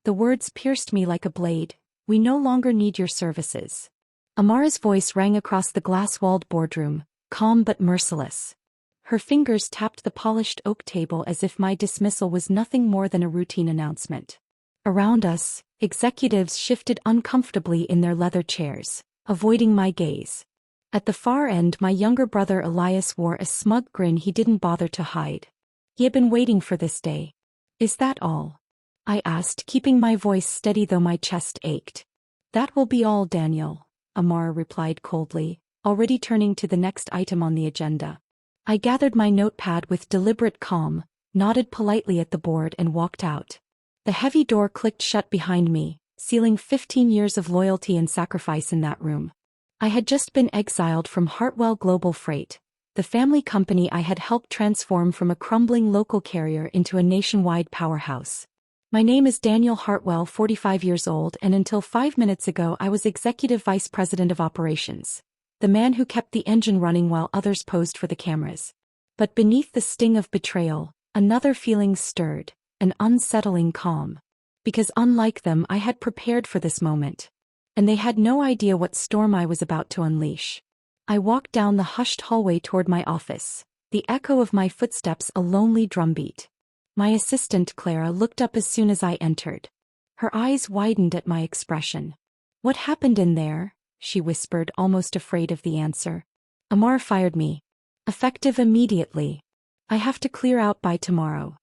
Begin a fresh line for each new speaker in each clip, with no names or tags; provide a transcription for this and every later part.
The words pierced me like a blade. "We no longer need your services." Amara's voice rang across the glass-walled boardroom, calm but merciless. Her fingers tapped the polished oak table as if my dismissal was nothing more than a routine announcement. Around us, executives shifted uncomfortably in their leather chairs, avoiding my gaze. At the far end, my younger brother Elias wore a smug grin he didn't bother to hide. He had been waiting for this day. "Is that all?" I asked, keeping my voice steady though my chest ached. "That will be all, Daniel," Amara replied coldly, already turning to the next item on the agenda. I gathered my notepad with deliberate calm, nodded politely at the board and walked out. The heavy door clicked shut behind me, sealing 15 years of loyalty and sacrifice in that room. I had just been exiled from Hartwell Global Freight, the family company I had helped transform from a crumbling local carrier into a nationwide powerhouse. My name is Daniel Hartwell, 45 years old, and until 5 minutes ago I was Executive Vice President of Operations, the man who kept the engine running while others posed for the cameras. But beneath the sting of betrayal, another feeling stirred, an unsettling calm. Because unlike them, I had prepared for this moment. And they had no idea what storm I was about to unleash. I walked down the hushed hallway toward my office, the echo of my footsteps a lonely drumbeat. My assistant Clara looked up as soon as I entered. Her eyes widened at my expression. "What happened in there?" she whispered, almost afraid of the answer. "Amar fired me. Effective immediately. I have to clear out by tomorrow."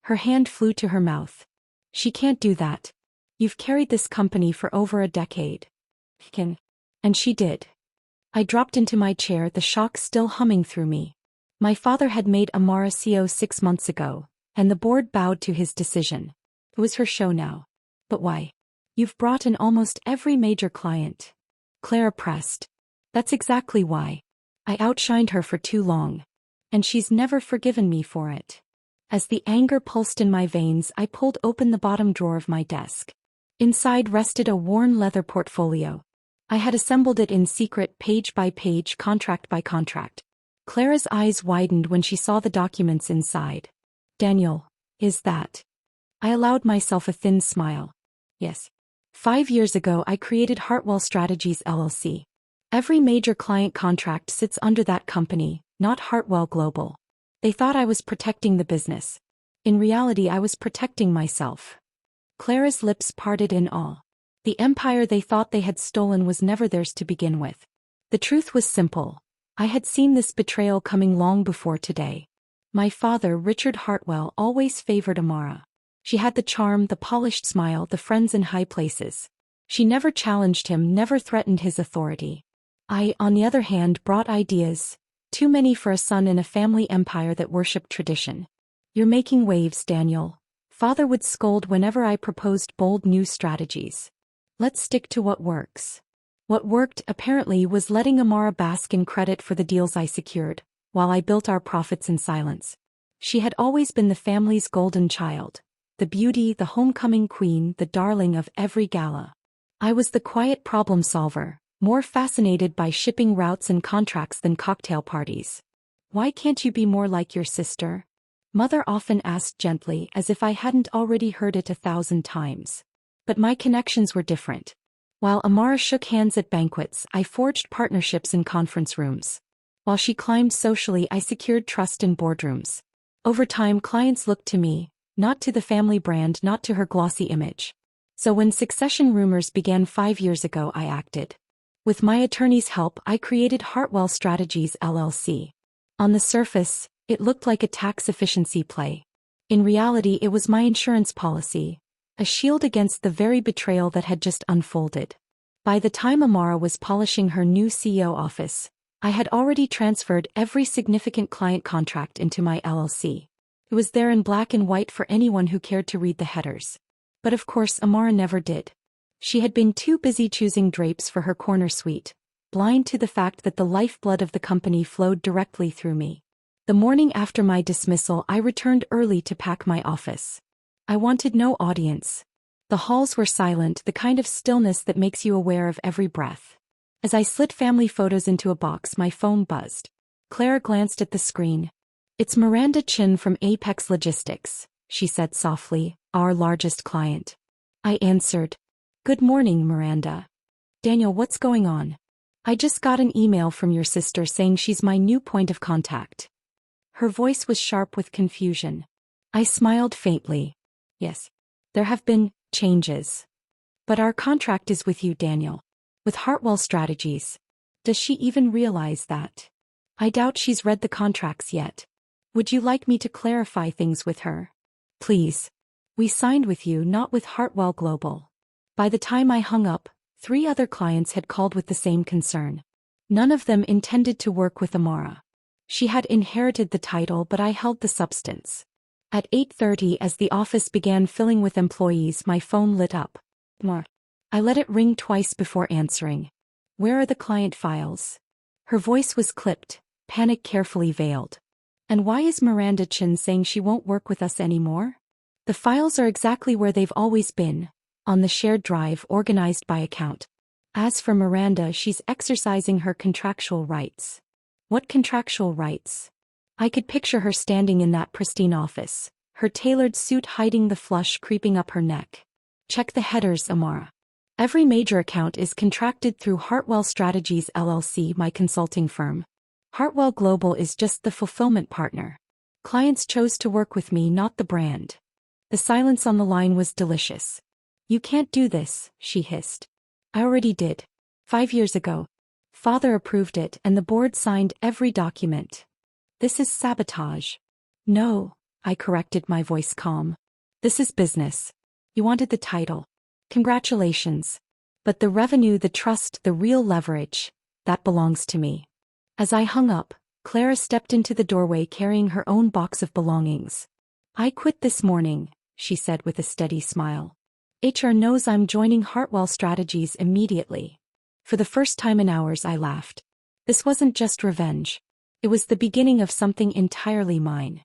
Her hand flew to her mouth. "She can't do that. You've carried this company for over a decade." And she did. I dropped into my chair, the shock still humming through me. My father had made Amara CEO 6 months ago, and the board bowed to his decision. It was her show now. "But why? You've brought in almost every major client." Clara pressed. "That's exactly why. I outshined her for too long. And she's never forgiven me for it." As the anger pulsed in my veins, I pulled open the bottom drawer of my desk. Inside rested a worn leather portfolio. I had assembled it in secret, page by page, contract by contract. Clara's eyes widened when she saw the documents inside. "Daniel, is that?" I allowed myself a thin smile. "Yes. 5 years ago I created Hartwell Strategies LLC. Every major client contract sits under that company, not Hartwell Global. They thought I was protecting the business. In reality, I was protecting myself." Clara's lips parted in awe. The empire they thought they had stolen was never theirs to begin with. The truth was simple. I had seen this betrayal coming long before today. My father, Richard Hartwell, always favored Amara. She had the charm, the polished smile, the friends in high places. She never challenged him, never threatened his authority. I, on the other hand, brought ideas, too many for a son in a family empire that worshipped tradition. "You're making waves, Daniel." Father would scold whenever I proposed bold new strategies. "Let's stick to what works." What worked, apparently, was letting Amara bask in credit for the deals I secured, while I built our profits in silence. She had always been the family's golden child, the beauty, the homecoming queen, the darling of every gala. I was the quiet problem solver, more fascinated by shipping routes and contracts than cocktail parties. "Why can't you be more like your sister?" Mother often asked gently, as if I hadn't already heard it 1,000 times. But my connections were different. While Amara shook hands at banquets, I forged partnerships in conference rooms. While she climbed socially, I secured trust in boardrooms. Over time, clients looked to me, not to the family brand, not to her glossy image. So when succession rumors began 5 years ago, I acted. With my attorney's help, I created Hartwell Strategies LLC. On the surface, it looked like a tax efficiency play. In reality, it was my insurance policy, a shield against the very betrayal that had just unfolded. By the time Amara was polishing her new CEO office, I had already transferred every significant client contract into my LLC. It was there in black and white for anyone who cared to read the headers. But of course, Amara never did. She had been too busy choosing drapes for her corner suite, blind to the fact that the lifeblood of the company flowed directly through me. The morning after my dismissal, I returned early to pack my office. I wanted no audience. The halls were silent, the kind of stillness that makes you aware of every breath. As I slid family photos into a box, my phone buzzed. Clara glanced at the screen. "It's Miranda Chin from Apex Logistics," she said softly, "our largest client." I answered. Good morning, Miranda. Daniel, what's going on? I just got an email from your sister saying she's my new point of contact. Her voice was sharp with confusion. I smiled faintly. Yes. There have been changes. But our contract is with you, Daniel. With Hartwell Strategies. Does she even realize that? I doubt she's read the contracts yet. Would you like me to clarify things with her? Please. We signed with you, not with Hartwell Global. By the time I hung up, 3 other clients had called with the same concern. None of them intended to work with Amara. She had inherited the title, but I held the substance. At 8:30, as the office began filling with employees, my phone lit up. I let it ring twice before answering. Where are the client files? Her voice was clipped, panic carefully veiled. And why is Miranda Chin saying she won't work with us anymore? The files are exactly where they've always been, on the shared drive organized by account. As for Miranda, she's exercising her contractual rights. What contractual rights? I could picture her standing in that pristine office, her tailored suit hiding the flush creeping up her neck. Check the headers, Amara. Every major account is contracted through Hartwell Strategies LLC, my consulting firm. Hartwell Global is just the fulfillment partner. Clients chose to work with me, not the brand. The silence on the line was delicious. You can't do this, she hissed. I already did. 5 years ago. Father approved it and the board signed every document. This is sabotage. No, I corrected, my voice calm. This is business. You wanted the title. Congratulations. But the revenue, the trust, the real leverage, that belongs to me. As I hung up, Clara stepped into the doorway carrying her own box of belongings. I quit this morning, she said with a steady smile. HR knows I'm joining Hartwell Strategies immediately. For the first time in hours, I laughed. This wasn't just revenge. It was the beginning of something entirely mine.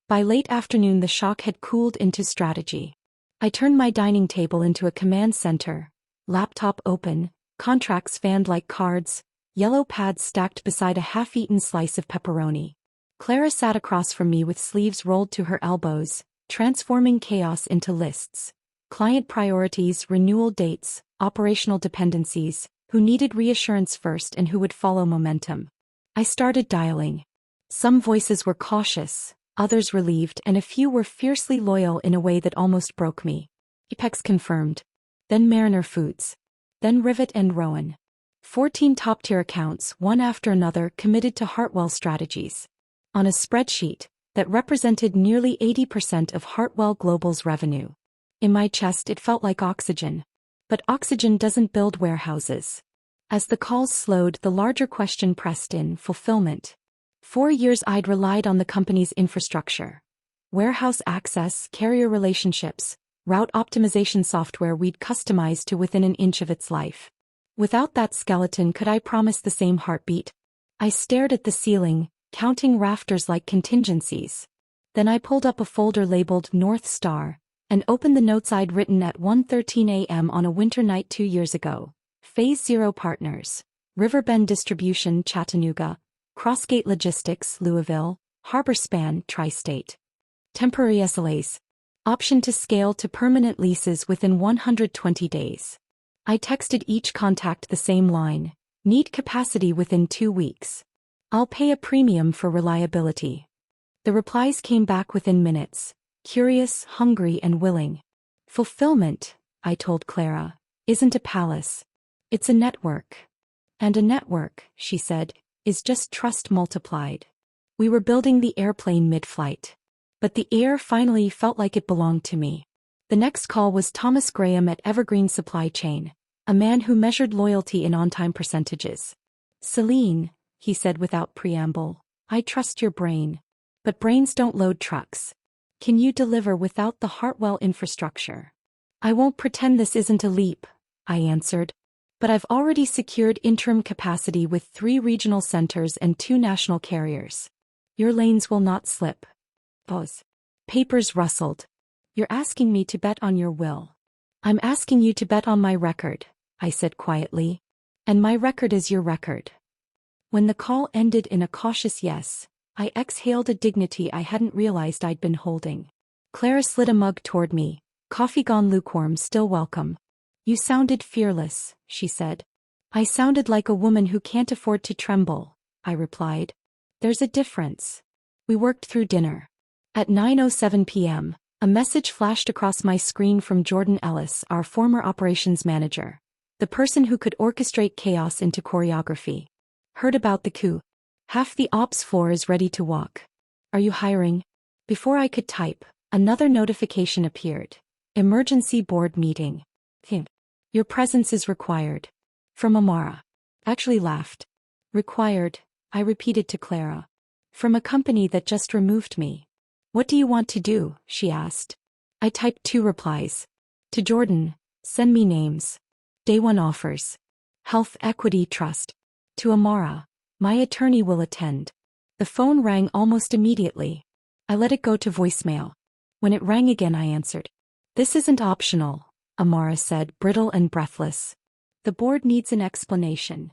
By late afternoon, the shock had cooled into strategy. I turned my dining table into a command center, laptop open, contracts fanned like cards, yellow pads stacked beside a half-eaten slice of pepperoni. Clara sat across from me with sleeves rolled to her elbows, transforming chaos into lists. Client priorities, renewal dates, operational dependencies, who needed reassurance first and who would follow momentum. I started dialing. Some voices were cautious, others relieved, and a few were fiercely loyal in a way that almost broke me. Apex confirmed. Then Mariner Foods. Then Rivet and Rowan. 14 top-tier accounts, one after another, committed to Hartwell Strategies. On a spreadsheet that represented nearly 80% of Hartwell Global's revenue. In my chest, it felt like oxygen. But oxygen doesn't build warehouses. As the calls slowed, the larger question pressed in: fulfillment. 4 years I'd relied on the company's infrastructure. Warehouse access, carrier relationships, route optimization software we'd customized to within an inch of its life. Without that skeleton, could I promise the same heartbeat? I stared at the ceiling, counting rafters like contingencies. Then I pulled up a folder labeled North Star, and opened the notes I'd written at 1:13 a.m. on a winter night 2 years ago. Phase 0 Partners. Riverbend Distribution, Chattanooga. Crossgate Logistics, Louisville. Harborspan, Tri-State. Temporary SLAs. Option to scale to permanent leases within 120 days. I texted each contact the same line. Need capacity within 2 weeks. I'll pay a premium for reliability. The replies came back within minutes. Curious, hungry, and willing. Fulfillment, I told Clara, isn't a palace. It's a network. And a network, she said, is just trust multiplied. We were building the airplane mid-flight. But the air finally felt like it belonged to me. The next call was Thomas Graham at Evergreen Supply Chain, a man who measured loyalty in on-time percentages. Celine, he said without preamble, I trust your brain. But brains don't load trucks. Can you deliver without the Hartwell infrastructure? I won't pretend this isn't a leap, I answered. But I've already secured interim capacity with 3 regional centers and 2 national carriers. Your lanes will not slip. Pause. Papers rustled. You're asking me to bet on your will. I'm asking you to bet on my record, I said quietly. And my record is your record. When the call ended in a cautious yes, I exhaled a dignity I hadn't realized I'd been holding. Clara slid a mug toward me. Coffee gone lukewarm, still welcome. You sounded fearless, she said. I sounded like a woman who can't afford to tremble, I replied. There's a difference. We worked through dinner. At 9:07 p.m., a message flashed across my screen from Jordan Ellis, our former operations manager. The person who could orchestrate chaos into choreography. Heard about the coup. Half the ops floor is ready to walk. Are you hiring? Before I could type, another notification appeared. Emergency board meeting. Your presence is required. From Amara. Actually laughed. Required, I repeated to Clara. From a company that just removed me. What do you want to do? She asked. I typed 2 replies. To Jordan, send me names. Day 1 offers. Health Equity Trust. To Amara, my attorney will attend. The phone rang almost immediately. I let it go to voicemail. When it rang again, I answered. This isn't optional, Amara said, brittle and breathless. The board needs an explanation.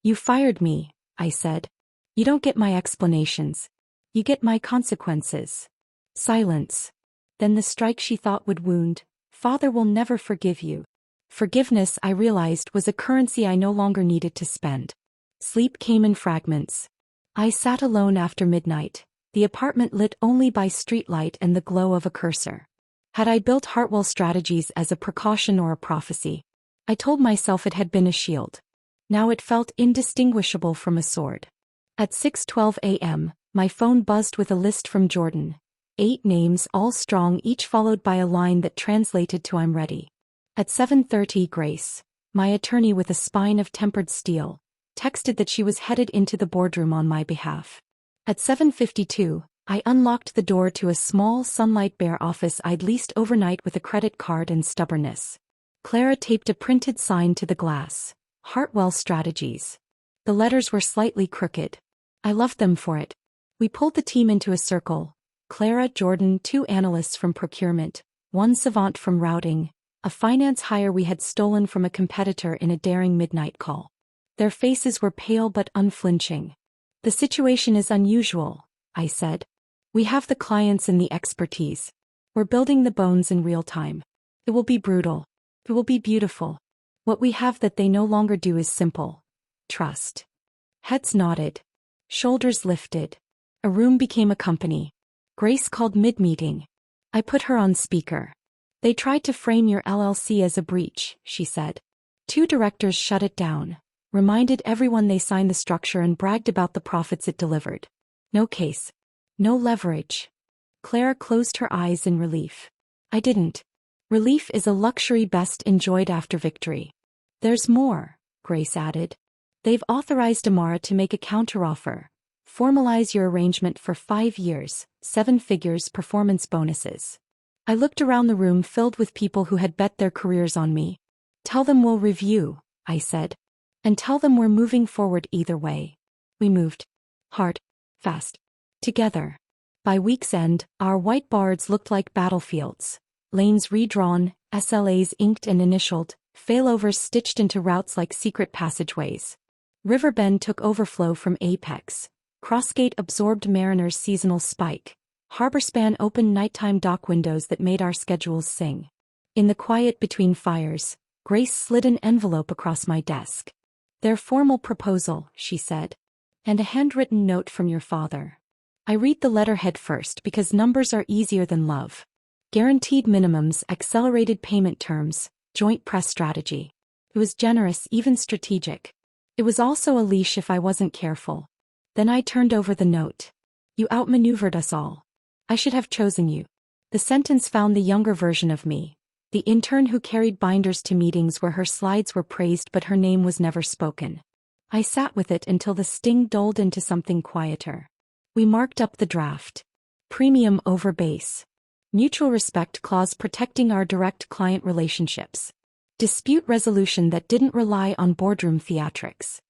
You fired me, I said. You don't get my explanations. You get my consequences. Silence. Then the strike she thought would wound. Father will never forgive you. Forgiveness, I realized, was a currency I no longer needed to spend. Sleep came in fragments. I sat alone after midnight, the apartment lit only by streetlight and the glow of a cursor. Had I built Hartwell strategies as a precaution or a prophecy? I told myself it had been a shield. Now it felt indistinguishable from a sword. At 6:12 a.m., my phone buzzed with a list from Jordan. 8 names, all strong, each followed by a line that translated to I'm ready. At 7:30, Grace, my attorney with a spine of tempered steel, texted that she was headed into the boardroom on my behalf. At 7:52, I unlocked the door to a small sunlight-bare office I'd leased overnight with a credit card and stubbornness. Clara taped a printed sign to the glass. Hartwell Strategies. The letters were slightly crooked. I loved them for it. We pulled the team into a circle. Clara, Jordan, 2 analysts from procurement, 1 savant from routing, a finance hire we had stolen from a competitor in a daring midnight call. Their faces were pale but unflinching. The situation is unusual, I said. We have the clients and the expertise. We're building the bones in real time. It will be brutal. It will be beautiful. What we have that they no longer do is simple. Trust. Heads nodded. Shoulders lifted. A room became a company. Grace called mid-meeting. I put her on speaker. They tried to frame your LLC as a breach, she said. 2 directors shut it down, reminded everyone they signed the structure and bragged about the profits it delivered. No case. No leverage. Clara closed her eyes in relief. I didn't. Relief is a luxury best enjoyed after victory. There's more, Grace added. They've authorized Amara to make a counteroffer. Formalize your arrangement for 5 years, 7 figures performance bonuses. I looked around the room filled with people who had bet their careers on me. Tell them we'll review, I said. And tell them we're moving forward either way. We moved. Hard. Fast. Together. By week's end, our whiteboards looked like battlefields. Lanes redrawn, SLAs inked and initialed, failovers stitched into routes like secret passageways. Riverbend took overflow from Apex. Crossgate absorbed Mariner's seasonal spike. Harborspan opened nighttime dock windows that made our schedules sing. In the quiet between fires, Grace slid an envelope across my desk. Their formal proposal, she said. And a handwritten note from your father. I read the letterhead first because numbers are easier than love. Guaranteed minimums, accelerated payment terms, joint press strategy. It was generous, even strategic. It was also a leash if I wasn't careful. Then I turned over the note. You outmaneuvered us all. I should have chosen you. The sentence found the younger version of me. The intern who carried binders to meetings where her slides were praised but her name was never spoken. I sat with it until the sting dulled into something quieter. We marked up the draft. Premium over base. Mutual respect clause protecting our direct client relationships. Dispute resolution that didn't rely on boardroom theatrics.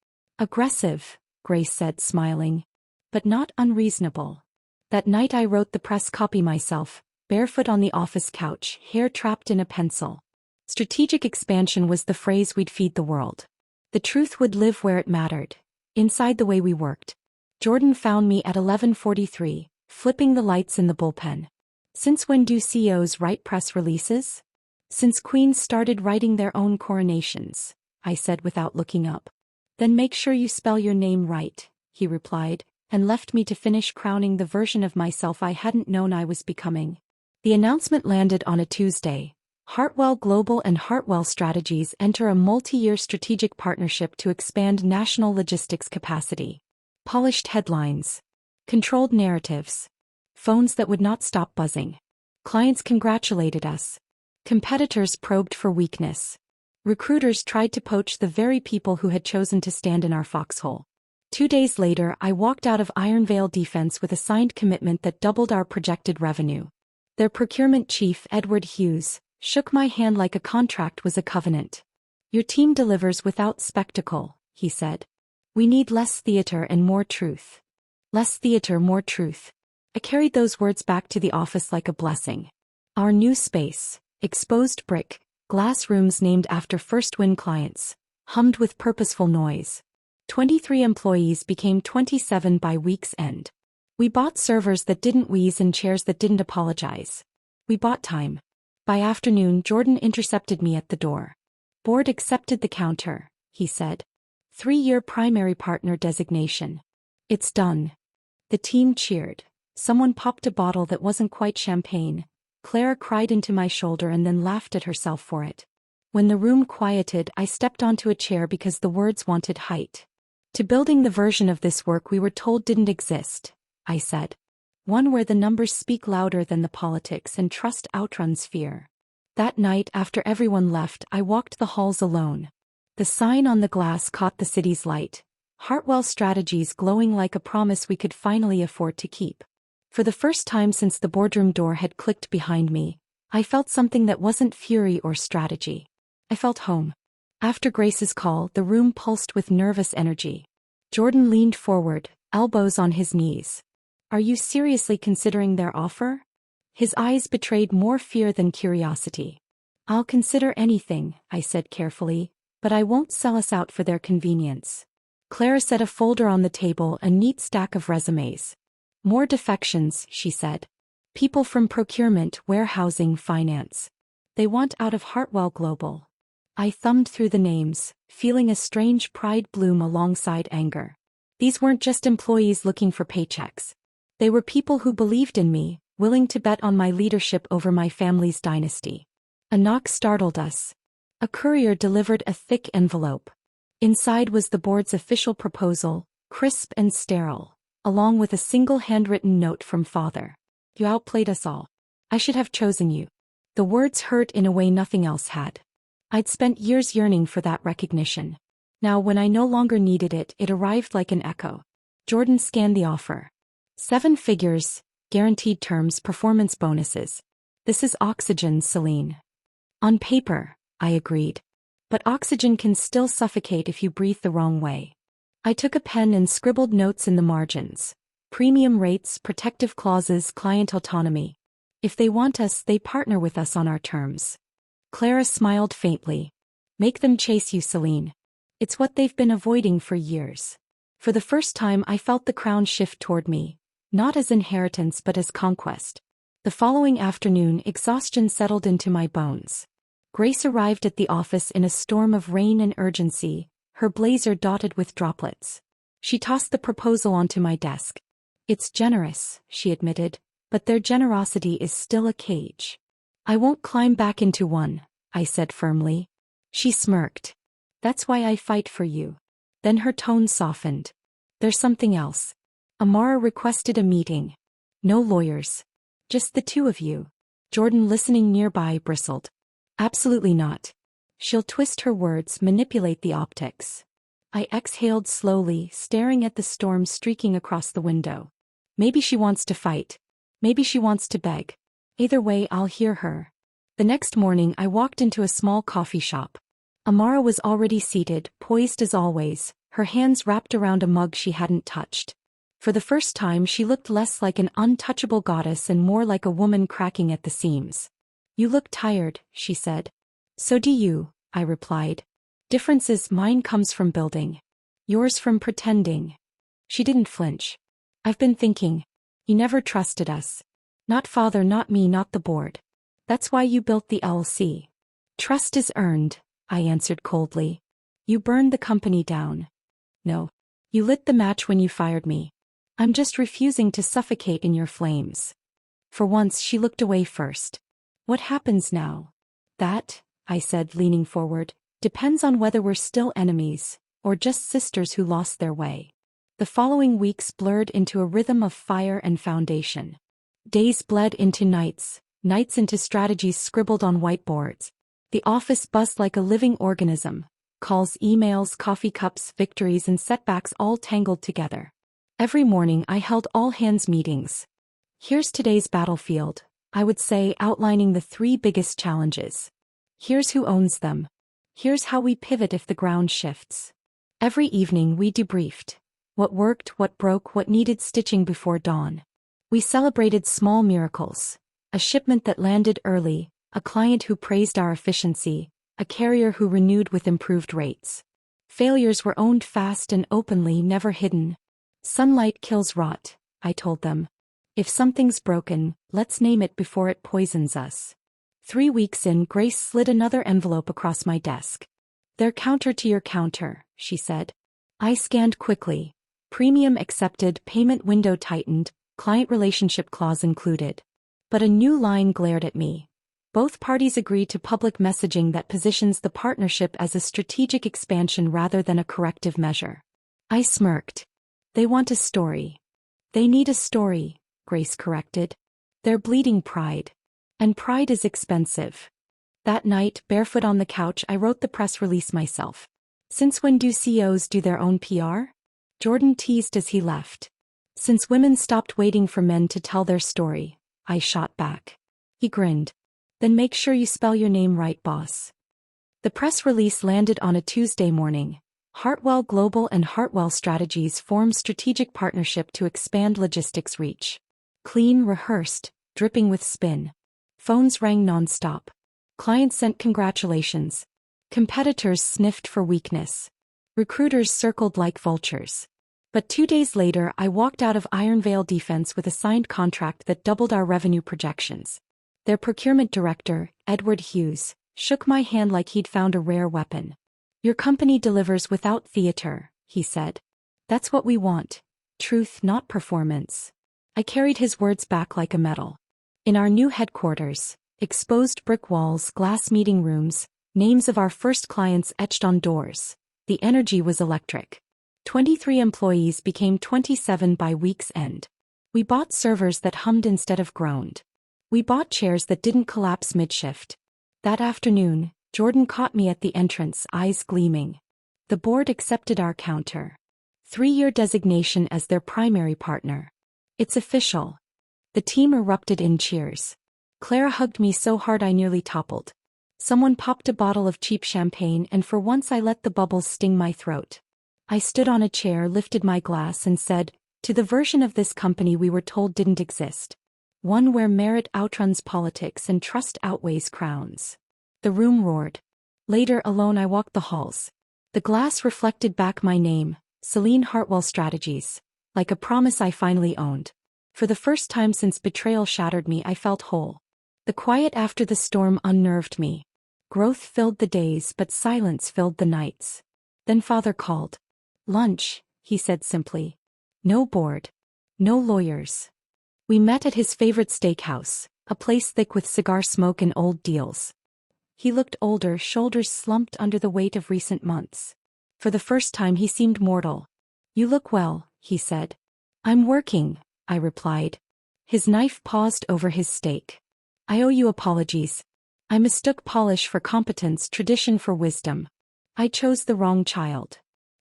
Aggressive, Grace said, smiling. But not unreasonable. That night I wrote the press copy myself, barefoot on the office couch, hair trapped in a pencil. Strategic expansion was the phrase we'd feed the world. The truth would live where it mattered. Inside the way we worked. Jordan found me at 11:43, flipping the lights in the bullpen. Since when do CEOs write press releases? Since queens started writing their own coronations, I said without looking up. Then make sure you spell your name right, he replied, and left me to finish crowning the version of myself I hadn't known I was becoming. The announcement landed on a Tuesday. Hartwell Global and Hartwell Strategies enter a multi-year strategic partnership to expand national logistics capacity. Polished headlines. Controlled narratives. Phones that would not stop buzzing. Clients congratulated us. Competitors probed for weakness. Recruiters tried to poach the very people who had chosen to stand in our foxhole. 2 days later, I walked out of Ironvale Defense with a signed commitment that doubled our projected revenue. Their procurement chief, Edward Hughes, shook my hand like a contract was a covenant. Your team delivers without spectacle, he said. We need less theater and more truth. Less theater, more truth. I carried those words back to the office like a blessing. Our new space, exposed brick, glass rooms named after first-win clients, hummed with purposeful noise. 23 employees became 27 by week's end. We bought servers that didn't wheeze and chairs that didn't apologize. We bought time. By afternoon, Jordan intercepted me at the door. Board accepted the counter, he said. 3-year primary partner designation. It's done. The team cheered. Someone popped a bottle that wasn't quite champagne. Clara cried into my shoulder and then laughed at herself for it. When the room quieted, I stepped onto a chair because the words wanted height. To building the version of this work we were told didn't exist, I said. One where the numbers speak louder than the politics and trust outruns fear. That night, after everyone left, I walked the halls alone. The sign on the glass caught the city's light. Hartwell Strategies glowing like a promise we could finally afford to keep. For the first time since the boardroom door had clicked behind me, I felt something that wasn't fury or strategy. I felt home. After Grace's call, the room pulsed with nervous energy. Jordan leaned forward, elbows on his knees. Are you seriously considering their offer? His eyes betrayed more fear than curiosity. I'll consider anything, I said carefully, but I won't sell us out for their convenience. Clara set a folder on the table, a neat stack of resumes. More defections, she said. People from procurement, warehousing, finance. They want out of Hartwell Global. I thumbed through the names, feeling a strange pride bloom alongside anger. These weren't just employees looking for paychecks. They were people who believed in me, willing to bet on my leadership over my family's dynasty. A knock startled us. A courier delivered a thick envelope. Inside was the board's official proposal, crisp and sterile, along with a single handwritten note from Father. You outplayed us all. I should have chosen you. The words hurt in a way nothing else had. I'd spent years yearning for that recognition. Now when I no longer needed it, it arrived like an echo. Jordan scanned the offer. 7 figures, guaranteed terms, performance bonuses. This is oxygen, Celine. On paper, I agreed. But oxygen can still suffocate if you breathe the wrong way. I took a pen and scribbled notes in the margins. Premium rates, protective clauses, client autonomy. If they want us, they partner with us on our terms. Clara smiled faintly. Make them chase you, Celine. It's what they've been avoiding for years. For the first time I felt the crown shift toward me. Not as inheritance but as conquest. The following afternoon, exhaustion settled into my bones. Grace arrived at the office in a storm of rain and urgency, her blazer dotted with droplets. She tossed the proposal onto my desk. It's generous, she admitted, but their generosity is still a cage. I won't climb back into one, I said firmly. She smirked. That's why I fight for you. Then her tone softened. There's something else. Amara requested a meeting. No lawyers. Just the 2 of you. Jordan, listening nearby, bristled. Absolutely not. She'll twist her words, manipulate the optics. I exhaled slowly, staring at the storm streaking across the window. Maybe she wants to fight. Maybe she wants to beg. Either way, I'll hear her. The next morning I walked into a small coffee shop. Amara was already seated, poised as always, her hands wrapped around a mug she hadn't touched. For the first time she looked less like an untouchable goddess and more like a woman cracking at the seams. You look tired, she said. So do you, I replied. Difference is mine comes from building. Yours from pretending. She didn't flinch. I've been thinking. You never trusted us. Not father, not me, not the board. That's why you built the LLC. Trust is earned, I answered coldly. You burned the company down. No. You lit the match when you fired me. I'm just refusing to suffocate in your flames. For once she looked away first. What happens now? That, I said, leaning forward, depends on whether we're still enemies, or just sisters who lost their way. The following weeks blurred into a rhythm of fire and foundation. Days bled into nights, nights into strategies scribbled on whiteboards. The office buzzed like a living organism. Calls, emails, coffee cups, victories and setbacks all tangled together. Every morning I held all-hands meetings. Here's today's battlefield, I would say, outlining the 3 biggest challenges. Here's who owns them. Here's how we pivot if the ground shifts. Every evening we debriefed. What worked, what broke, what needed stitching before dawn. We celebrated small miracles. A shipment that landed early, a client who praised our efficiency, a carrier who renewed with improved rates. Failures were owned fast and openly, never hidden. Sunlight kills rot, I told them. If something's broken, let's name it before it poisons us. 3 weeks in, Grace slid another envelope across my desk. Their counter to your counter, she said. I scanned quickly. Premium accepted, payment window tightened, client relationship clause included. But a new line glared at me. Both parties agreed to public messaging that positions the partnership as a strategic expansion rather than a corrective measure. I smirked. They want a story. They need a story, Grace corrected. They're bleeding pride. And pride is expensive. That night, barefoot on the couch, I wrote the press release myself. Since when do CEOs do their own PR? Jordan teased as he left. Since women stopped waiting for men to tell their story, I shot back. He grinned. Then make sure you spell your name right, boss. The press release landed on a Tuesday morning. Hartwell Global and Hartwell Strategies formed strategic partnership to expand logistics reach. Clean, rehearsed, dripping with spin. Phones rang non-stop. Clients sent congratulations. Competitors sniffed for weakness. Recruiters circled like vultures. But 2 days later I walked out of Ironvale Defense with a signed contract that doubled our revenue projections. Their procurement director, Edward Hughes, shook my hand like he'd found a rare weapon. Your company delivers without theater, he said. That's what we want. Truth, not performance. I carried his words back like a medal. In our new headquarters, exposed brick walls, glass meeting rooms, names of our first clients etched on doors. The energy was electric. 23 employees became 27 by week's end. We bought servers that hummed instead of groaned. We bought chairs that didn't collapse mid-shift. That afternoon, Jordan caught me at the entrance, eyes gleaming. The board accepted our counter. 3-year designation as their primary partner. It's official. The team erupted in cheers. Clara hugged me so hard I nearly toppled. Someone popped a bottle of cheap champagne and for once I let the bubbles sting my throat. I stood on a chair, lifted my glass and said, to the version of this company we were told didn't exist. One where merit outruns politics and trust outweighs crowns. The room roared. Later, alone, I walked the halls. The glass reflected back my name, Celine Hartwell Strategies, like a promise I finally owned. For the first time since betrayal shattered me, I felt whole. The quiet after the storm unnerved me. Growth filled the days, but silence filled the nights. Then Father called. Lunch, he said simply. No board. No lawyers. We met at his favorite steakhouse, a place thick with cigar smoke and old deals. He looked older, shoulders slumped under the weight of recent months. For the first time he seemed mortal. You look well, he said. I'm working, I replied. His knife paused over his steak. I owe you apologies. I mistook polish for competence, tradition for wisdom. I chose the wrong child.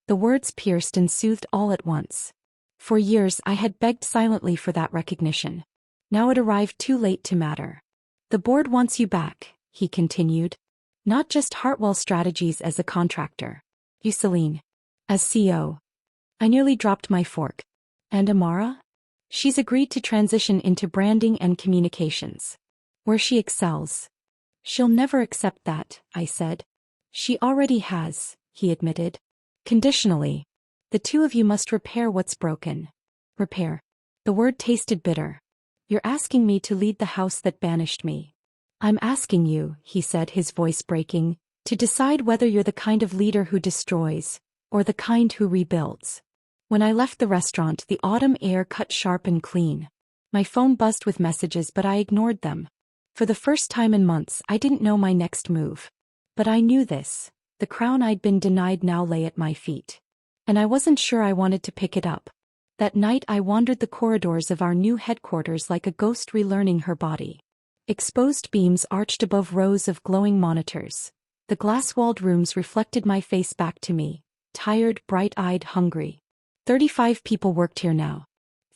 The words pierced and soothed all at once. For years I had begged silently for that recognition. Now it arrived too late to matter. The board wants you back, he continued. Not just Hartwell Strategies as a contractor. You, Celine. As CEO. I nearly dropped my fork. And Amara? She's agreed to transition into branding and communications. Where she excels. She'll never accept that, I said. She already has, he admitted. Conditionally. The two of you must repair what's broken. Repair. The word tasted bitter. You're asking me to lead the house that banished me. I'm asking you, he said, his voice breaking, to decide whether you're the kind of leader who destroys, or the kind who rebuilds. When I left the restaurant, the autumn air cut sharp and clean. My phone buzzed with messages, but I ignored them. For the first time in months, I didn't know my next move. But I knew this. The crown I'd been denied now lay at my feet. And I wasn't sure I wanted to pick it up. That night I wandered the corridors of our new headquarters like a ghost relearning her body. Exposed beams arched above rows of glowing monitors. The glass-walled rooms reflected my face back to me, tired, bright-eyed, hungry. 35 people worked here now.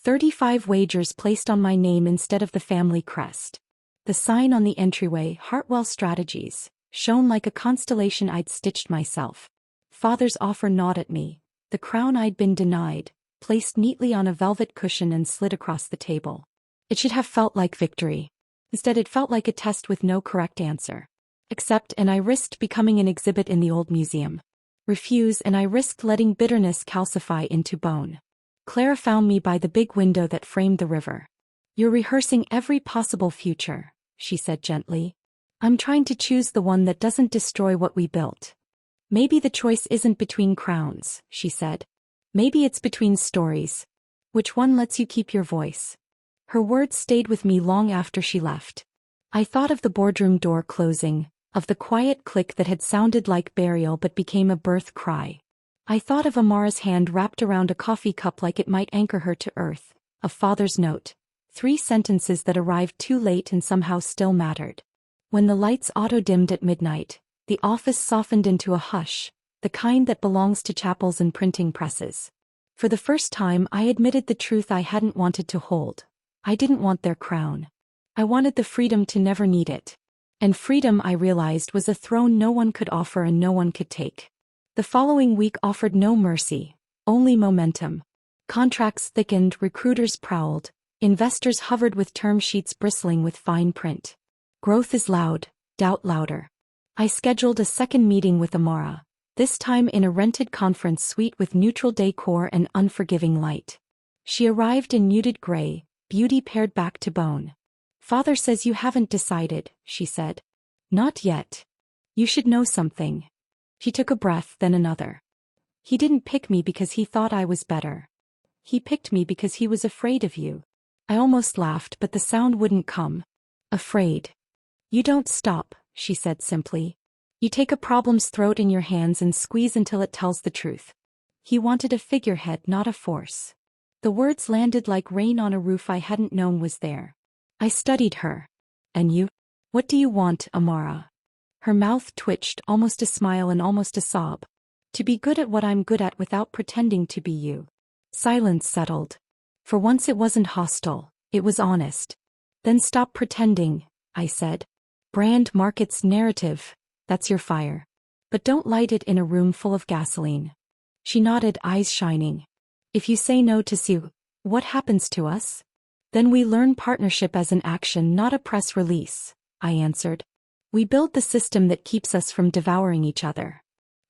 35 wagers placed on my name instead of the family crest. The sign on the entryway, Hartwell Strategies, shone like a constellation I'd stitched myself. Father's offer gnawed at me. The crown I'd been denied, placed neatly on a velvet cushion and slid across the table. It should have felt like victory. Instead, it felt like a test with no correct answer. Accept, and I risked becoming an exhibit in the old museum. Refuse, and I risked letting bitterness calcify into bone. Clara found me by the big window that framed the river. You're rehearsing every possible future, she said gently. I'm trying to choose the one that doesn't destroy what we built. Maybe the choice isn't between crowns, she said. Maybe it's between stories. Which one lets you keep your voice? Her words stayed with me long after she left. I thought of the boardroom door closing, of the quiet click that had sounded like burial but became a birth cry. I thought of Amara's hand wrapped around a coffee cup like it might anchor her to earth, of Father's note. 3 sentences that arrived too late and somehow still mattered. When the lights auto-dimmed at midnight, the office softened into a hush, the kind that belongs to chapels and printing presses. For the first time I admitted the truth I hadn't wanted to hold. I didn't want their crown. I wanted the freedom to never need it. And freedom, I realized, was a throne no one could offer and no one could take. The following week offered no mercy, only momentum. Contracts thickened, recruiters prowled, investors hovered with term sheets bristling with fine print. Growth is loud, doubt louder. I scheduled a second meeting with Amara, this time in a rented conference suite with neutral decor and unforgiving light. She arrived in muted gray, beauty pared back to bone. Father says you haven't decided, she said. Not yet. You should know something. She took a breath, then another. He didn't pick me because he thought I was better. He picked me because he was afraid of you. I almost laughed, but the sound wouldn't come. Afraid. You don't stop, she said simply. You take a problem's throat in your hands and squeeze until it tells the truth. He wanted a figurehead, not a force. The words landed like rain on a roof I hadn't known was there. I studied her. And you? What do you want, Amara? Her mouth twitched, almost a smile and almost a sob. To be good at what I'm good at without pretending to be you. Silence settled. For once it wasn't hostile, it was honest. Then stop pretending, I said. Brand, markets, narrative, that's your fire. But don't light it in a room full of gasoline. She nodded, eyes shining. If you say no to Sue, what happens to us? Then we learn partnership as an action, not a press release, I answered. We build the system that keeps us from devouring each other.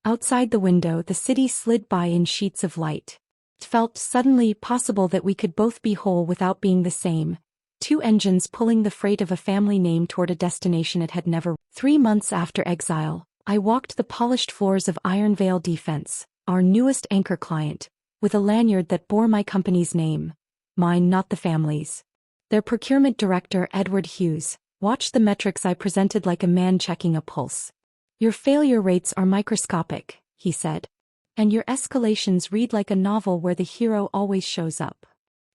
Outside the window, the city slid by in sheets of light. It felt suddenly possible that we could both be whole without being the same. 2 engines pulling the freight of a family name toward a destination it had never. 3 months after exile, I walked the polished floors of Iron Veil Defense, our newest anchor client, with a lanyard that bore my company's name. Mine, not the family's. Their procurement director, Edward Hughes, watched the metrics I presented like a man checking a pulse. Your failure rates are microscopic, he said. And your escalations read like a novel where the hero always shows up.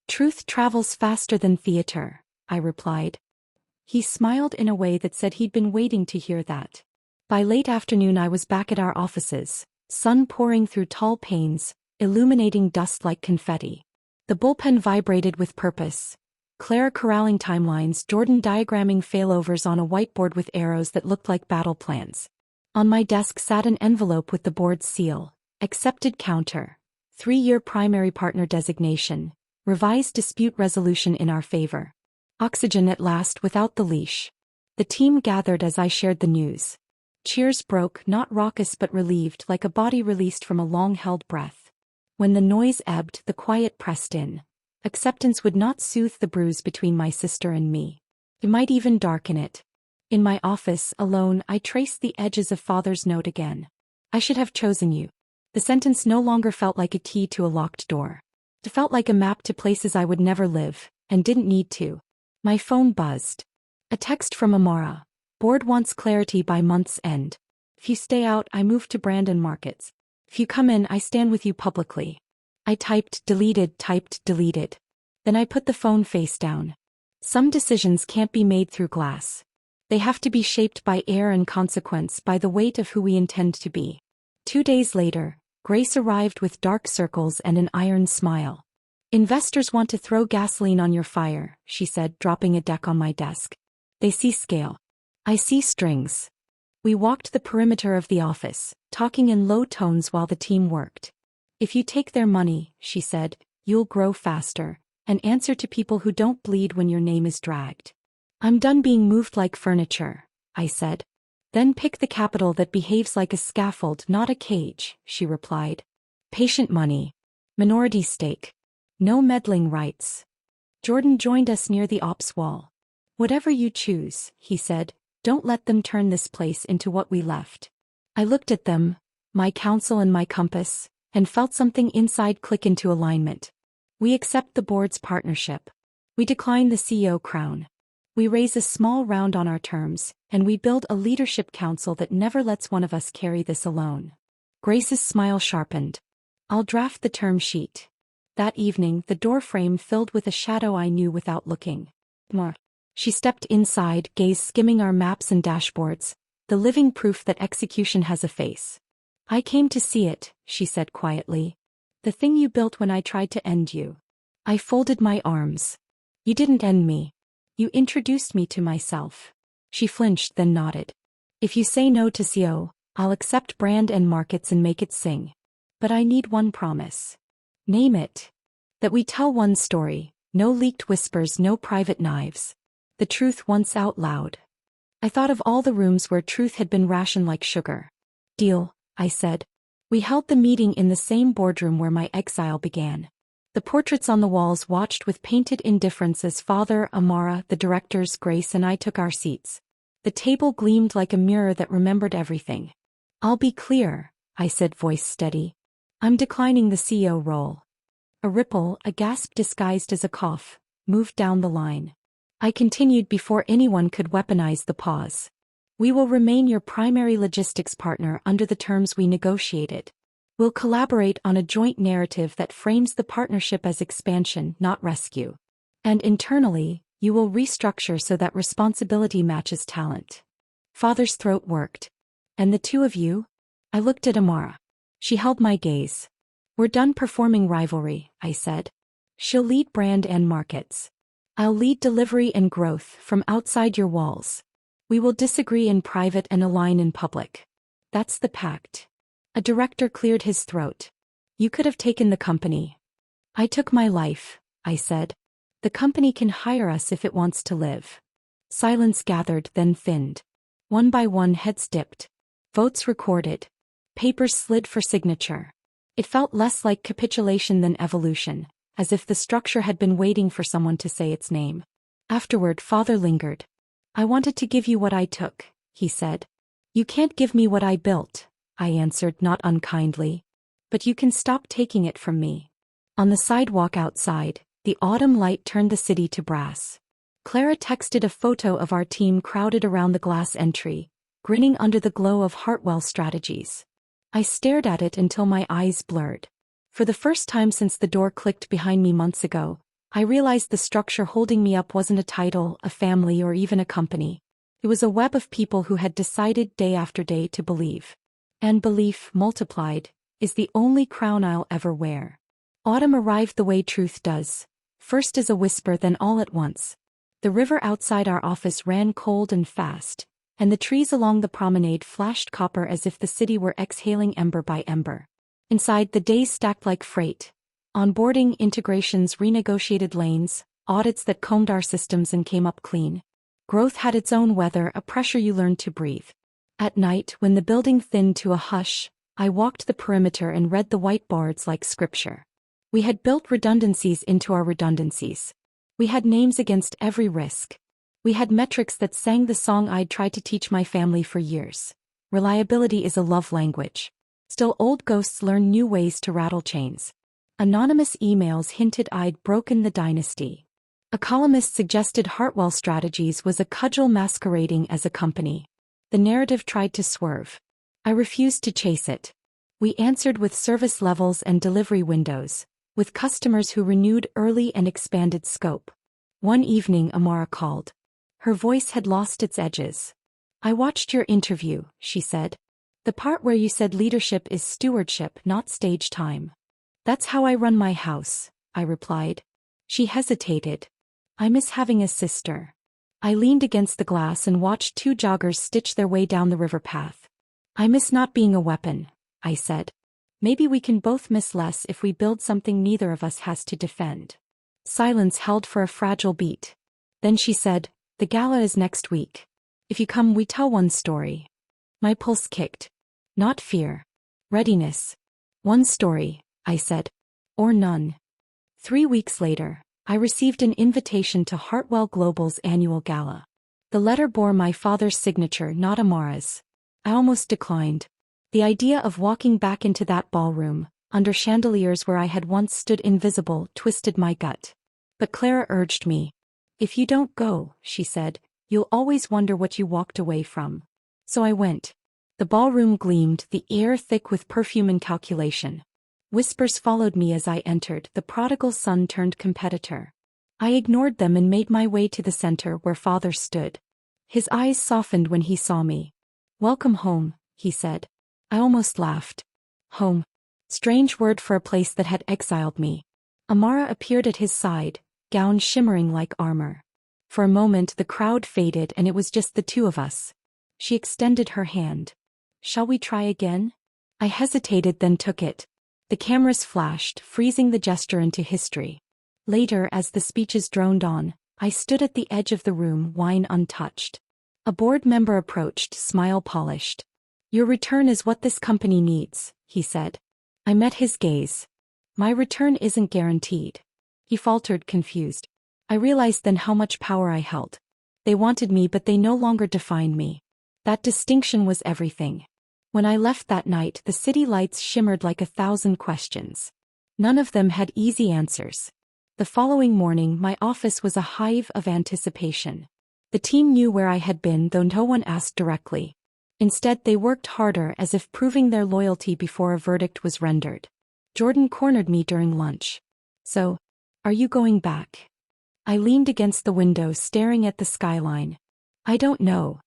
Truth travels faster than theater, I replied. He smiled in a way that said he'd been waiting to hear that. By late afternoon I was back at our offices, sun pouring through tall panes, illuminating dust like confetti. The bullpen vibrated with purpose. Clara corralling timelines, Jordan diagramming failovers on a whiteboard with arrows that looked like battle plans. On my desk sat an envelope with the board's seal. Accepted counter. 3-year primary partner designation. Revised dispute resolution in our favor. Oxygen at last without the leash. The team gathered as I shared the news. Cheers broke, not raucous but relieved, like a body released from a long-held breath. When the noise ebbed, the quiet pressed in. Acceptance would not soothe the bruise between my sister and me. It might even darken it. In my office, alone, I traced the edges of Father's note again. I should have chosen you. The sentence no longer felt like a key to a locked door. It felt like a map to places I would never live, and didn't need to. My phone buzzed. A text from Amara. Board wants clarity by month's end. If you stay out, I move to Brandon Markets. If you come in, I stand with you publicly. I typed, deleted. Then I put the phone face down. Some decisions can't be made through glass. They have to be shaped by air and consequence, by the weight of who we intend to be. 2 days later, Grace arrived with dark circles and an iron smile. Investors want to throw gasoline on your fire, she said, dropping a deck on my desk. They see scale. I see strings. We walked the perimeter of the office, talking in low tones while the team worked. If you take their money, she said, you'll grow faster, and answer to people who don't bleed when your name is dragged. I'm done being moved like furniture, I said. Then pick the capital that behaves like a scaffold, not a cage, she replied. Patient money. Minority stake. No meddling rights. Jordan joined us near the ops wall. Whatever you choose, he said, don't let them turn this place into what we left. I looked at them, my counsel and my compass, and felt something inside click into alignment. We accept the board's partnership. We decline the CEO crown. We raise a small round on our terms, and we build a leadership council that never lets one of us carry this alone. Grace's smile sharpened. I'll draft the term sheet. That evening, the doorframe filled with a shadow I knew without looking. More. She stepped inside, gaze skimming our maps and dashboards, the living proof that execution has a face. I came to see it, she said quietly. The thing you built when I tried to end you. I folded my arms. You didn't end me. You introduced me to myself. She flinched, then nodded. If you say no to SEO, I'll accept Brand and Markets and make it sing. But I need one promise. Name it. That we tell one story, no leaked whispers, no private knives. The truth once out loud. I thought of all the rooms where truth had been rationed like sugar. Deal, I said. We held the meeting in the same boardroom where my exile began. The portraits on the walls watched with painted indifference as Father, Amara, the directors, Grace and I took our seats. The table gleamed like a mirror that remembered everything. I'll be clear, I said, voice steady. I'm declining the CEO role. A ripple, a gasp disguised as a cough, moved down the line. I continued before anyone could weaponize the pause. We will remain your primary logistics partner under the terms we negotiated. We'll collaborate on a joint narrative that frames the partnership as expansion, not rescue. And internally, you will restructure so that responsibility matches talent. Father's throat worked. And the two of you? I looked at Amara. She held my gaze. We're done performing rivalry, I said. She'll lead Brand and Markets. I'll lead delivery and growth from outside your walls. We will disagree in private and align in public. That's the pact. A director cleared his throat. You could have taken the company. I took my life, I said. The company can hire us if it wants to live. Silence gathered, then thinned. One by one, heads dipped. Votes recorded. Papers slid for signature. It felt less like capitulation than evolution, as if the structure had been waiting for someone to say its name. Afterward, Father lingered. I wanted to give you what I took, he said. You can't give me what I built, I answered, not unkindly. But you can stop taking it from me. On the sidewalk outside, the autumn light turned the city to brass. Clara texted a photo of our team crowded around the glass entry, grinning under the glow of Hartwell strategies. I stared at it until my eyes blurred. For the first time since the door clicked behind me months ago, I realized the structure holding me up wasn't a title, a family, or even a company. It was a web of people who had decided day after day to believe. And belief, multiplied, is the only crown I'll ever wear. Autumn arrived the way truth does. First as a whisper, then all at once. The river outside our office ran cold and fast, and the trees along the promenade flashed copper as if the city were exhaling ember by ember. Inside, the days stacked like freight. Onboarding, integrations, renegotiated lanes, audits that combed our systems and came up clean. Growth had its own weather, a pressure you learned to breathe. At night, when the building thinned to a hush, I walked the perimeter and read the whiteboards like scripture. We had built redundancies into our redundancies. We had names against every risk. We had metrics that sang the song I'd tried to teach my family for years. Reliability is a love language. Still, old ghosts learn new ways to rattle chains. Anonymous emails hinted I'd broken the dynasty. A columnist suggested Hartwell Strategies was a cudgel masquerading as a company. The narrative tried to swerve. I refused to chase it. We answered with service levels and delivery windows, with customers who renewed early and expanded scope. One evening Amara called. Her voice had lost its edges. "I watched your interview," she said. "The part where you said leadership is stewardship, not stage time." "That's how I run my house," I replied. She hesitated. "I miss having a sister." I leaned against the glass and watched two joggers stitch their way down the river path. "I miss not being a weapon," I said. "Maybe we can both miss less if we build something neither of us has to defend." Silence held for a fragile beat. Then she said, "The gala is next week. If you come, we tell one story." My pulse kicked. Not fear. Readiness. "One story," I said. "Or none." 3 weeks later, I received an invitation to Hartwell Global's annual gala. The letter bore my father's signature, not Amara's. I almost declined. The idea of walking back into that ballroom, under chandeliers where I had once stood invisible, twisted my gut. But Clara urged me. "If you don't go," she said, "you'll always wonder what you walked away from." So I went. The ballroom gleamed, the air thick with perfume and calculation. Whispers followed me as I entered, the prodigal son turned competitor. I ignored them and made my way to the center where father stood. His eyes softened when he saw me. "Welcome home," he said. I almost laughed. Home. Strange word for a place that had exiled me. Amara appeared at his side, gown shimmering like armor. For a moment the crowd faded and it was just the two of us. She extended her hand. "Shall we try again?" I hesitated, then took it. The cameras flashed, freezing the gesture into history. Later, as the speeches droned on, I stood at the edge of the room, wine untouched. A board member approached, smile polished. "Your return is what this company needs," he said. I met his gaze. "My return isn't guaranteed." He faltered, confused. I realized then how much power I held. They wanted me, but they no longer defined me. That distinction was everything. When I left that night, the city lights shimmered like 1,000 questions. None of them had easy answers. The following morning, my office was a hive of anticipation. The team knew where I had been, though no one asked directly. Instead, they worked harder, as if proving their loyalty before a verdict was rendered. Jordan cornered me during lunch. "So, are you going back?" I leaned against the window, staring at the skyline. "I don't know."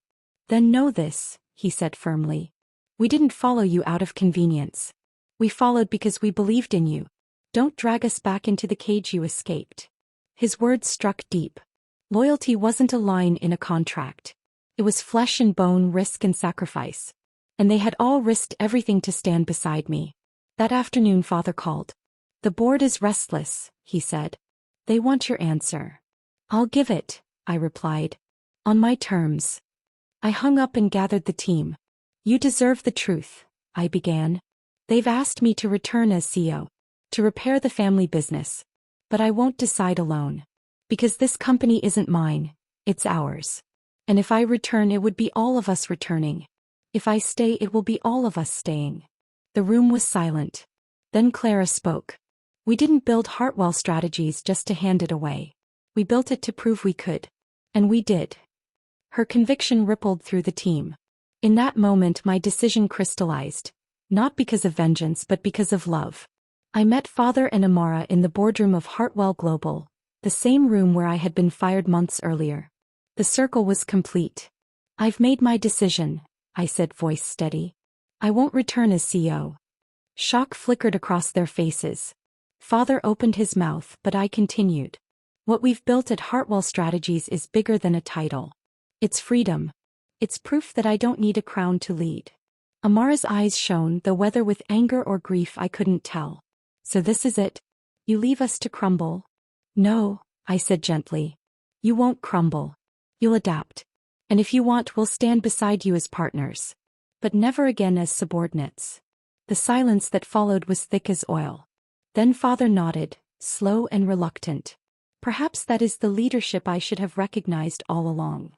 "Then know this," he said firmly. "We didn't follow you out of convenience. We followed because we believed in you. Don't drag us back into the cage you escaped." His words struck deep. Loyalty wasn't a line in a contract. It was flesh and bone, risk and sacrifice. And they had all risked everything to stand beside me. That afternoon father called. "The board is restless," he said. "They want your answer." "I'll give it," I replied. "On my terms." I hung up and gathered the team. "You deserve the truth," I began. "They've asked me to return as CEO, to repair the family business. But I won't decide alone. Because this company isn't mine, it's ours. And if I return, it would be all of us returning. If I stay, it will be all of us staying." The room was silent. Then Clara spoke. "We didn't build Hartwell Strategies just to hand it away. We built it to prove we could. And we did." Her conviction rippled through the team. In that moment, my decision crystallized. Not because of vengeance, but because of love. I met father and Amara in the boardroom of Hartwell Global, the same room where I had been fired months earlier. The circle was complete. "I've made my decision," I said, voice steady. "I won't return as CEO." Shock flickered across their faces. Father opened his mouth, but I continued. "What we've built at Hartwell Strategies is bigger than a title. It's freedom. It's proof that I don't need a crown to lead." Amara's eyes shone, though whether with anger or grief I couldn't tell. "So this is it? You leave us to crumble?" "No," I said gently. "You won't crumble. You'll adapt. And if you want, we'll stand beside you as partners. But never again as subordinates." The silence that followed was thick as oil. Then father nodded, slow and reluctant. Perhaps that is the leadership I should have recognized all along.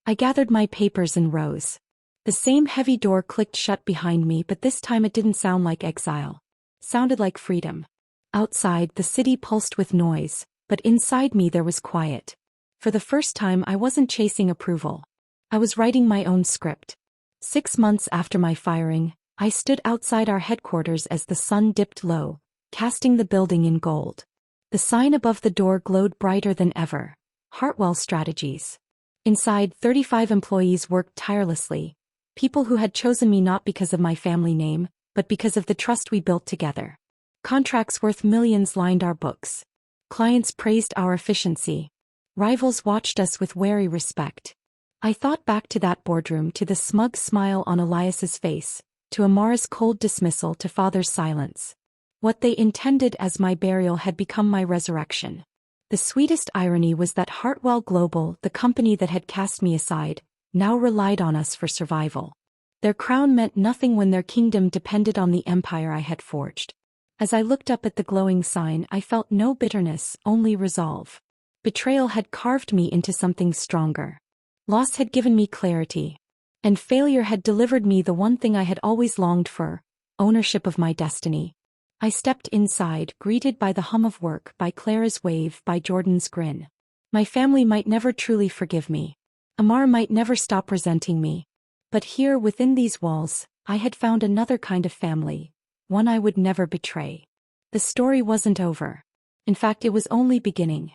I gathered my papers and rose. The same heavy door clicked shut behind me, but this time it didn't sound like exile. Sounded like freedom. Outside, the city pulsed with noise, but inside me there was quiet. For the first time I wasn't chasing approval. I was writing my own script. 6 months after my firing, I stood outside our headquarters as the sun dipped low, casting the building in gold. The sign above the door glowed brighter than ever. Hartwell Strategies. Inside, 35 employees worked tirelessly. People who had chosen me not because of my family name, but because of the trust we built together. Contracts worth millions lined our books. Clients praised our efficiency. Rivals watched us with wary respect. I thought back to that boardroom, to the smug smile on Elias's face, to Amara's cold dismissal, to father's silence. What they intended as my burial had become my resurrection. The sweetest irony was that Hartwell Global, the company that had cast me aside, now relied on us for survival. Their crown meant nothing when their kingdom depended on the empire I had forged. As I looked up at the glowing sign, I felt no bitterness, only resolve. Betrayal had carved me into something stronger. Loss had given me clarity. And failure had delivered me the one thing I had always longed for: ownership of my destiny. I stepped inside, greeted by the hum of work, by Clara's wave, by Jordan's grin. My family might never truly forgive me. Amar might never stop resenting me. But here within these walls, I had found another kind of family, one I would never betray. The story wasn't over. In fact, it was only beginning.